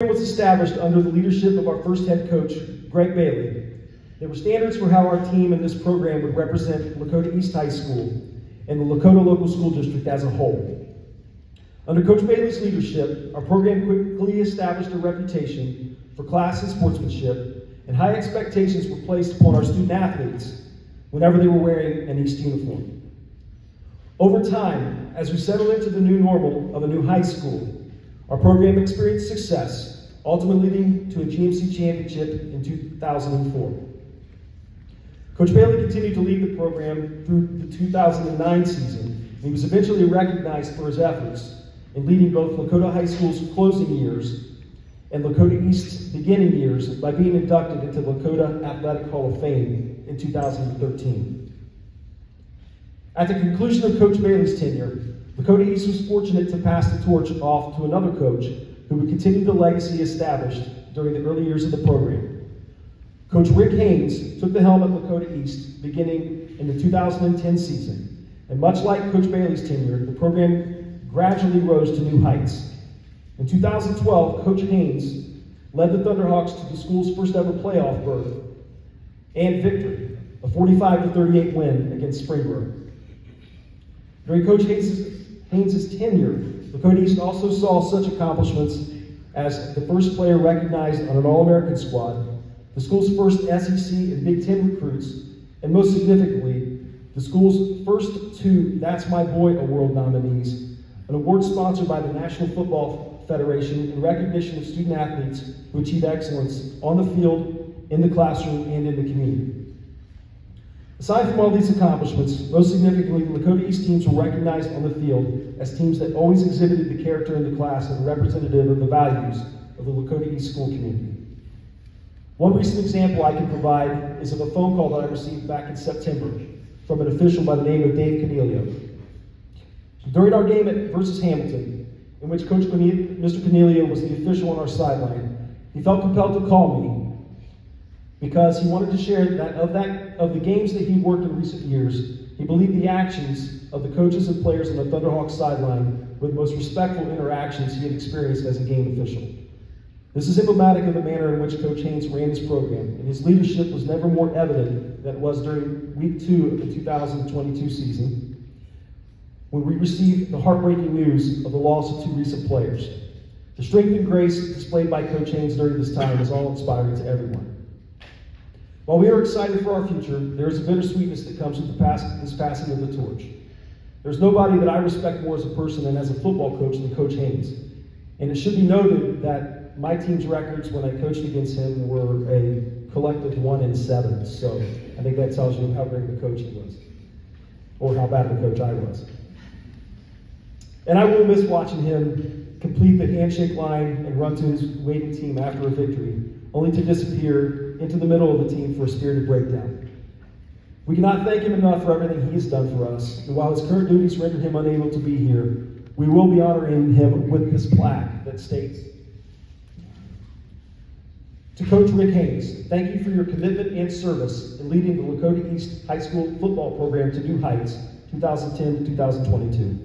Was established under the leadership of our first head coach, Greg Bailey. There were standards for how our team in this program would represent Lakota East High School and the Lakota Local School District as a whole. Under Coach Bailey's leadership, our program quickly established a reputation for class and sportsmanship, and high expectations were placed upon our student athletes whenever they were wearing an East uniform. Over time, as we settled into the new normal of a new high school, our program experienced success, ultimately leading to a GMC championship in 2004. Coach Bailey continued to lead the program through the 2009 season, and he was eventually recognized for his efforts in leading both Lakota High School's closing years and Lakota East's beginning years by being inducted into the Lakota Athletic Hall of Fame in 2013. At the conclusion of Coach Bailey's tenure, Lakota East was fortunate to pass the torch off to another coach who would continue the legacy established during the early years of the program. Coach Rick Haynes took the helm at Lakota East beginning in the 2010 season, and much like Coach Bailey's tenure, the program gradually rose to new heights. In 2012, Coach Haynes led the Thunderhawks to the school's first ever playoff berth and victory, a 45-38 win against Springboro. During Coach Haynes' tenure, Lakota East also saw such accomplishments as the first player recognized on an All-American squad, the school's first SEC and Big Ten recruits, and most significantly, the school's first 2 That's My Boy Award nominees, an award sponsored by the National Football Federation in recognition of student athletes who achieve excellence on the field, in the classroom, and in the community. Aside from all these accomplishments, most significantly, the Lakota East teams were recognized on the field as teams that always exhibited the character in the class and representative of the values of the Lakota East school community. One recent example I can provide is of a phone call that I received back in September from an official by the name of Dave Cornelio. During our game versus Hamilton, in which Mr. Cornelio was the official on our sideline, he felt compelled to call me because he wanted to share that of the games that he'd worked in recent years, he believed the actions of the coaches and players on the Thunderhawks sideline were the most respectful interactions he had experienced as a game official. This is emblematic of the manner in which Coach Haynes ran his program, and his leadership was never more evident than it was during week 2 of the 2022 season, when we received the heartbreaking news of the loss of 2 recent players. The strength and grace displayed by Coach Haynes during this time is awe-inspiring to everyone. While we are excited for our future, there is a bittersweetness that comes with this passing of the torch. There's nobody that I respect more as a person and as a football coach than Coach Haynes. And it should be noted that my team's records when I coached against him were a collective 1-7. So I think that tells you how great of a coach he was, or how bad of a coach I was. And I will miss watching him complete the handshake line and run to his waiting team after a victory, only to disappear into the middle of the team for a spirited breakdown. We cannot thank him enough for everything he has done for us, and while his current duties render him unable to be here, we will be honoring him with this plaque that states, "To Coach Rick Haynes, thank you for your commitment and service in leading the Lakota East High School football program to new heights, 2010 to 2022.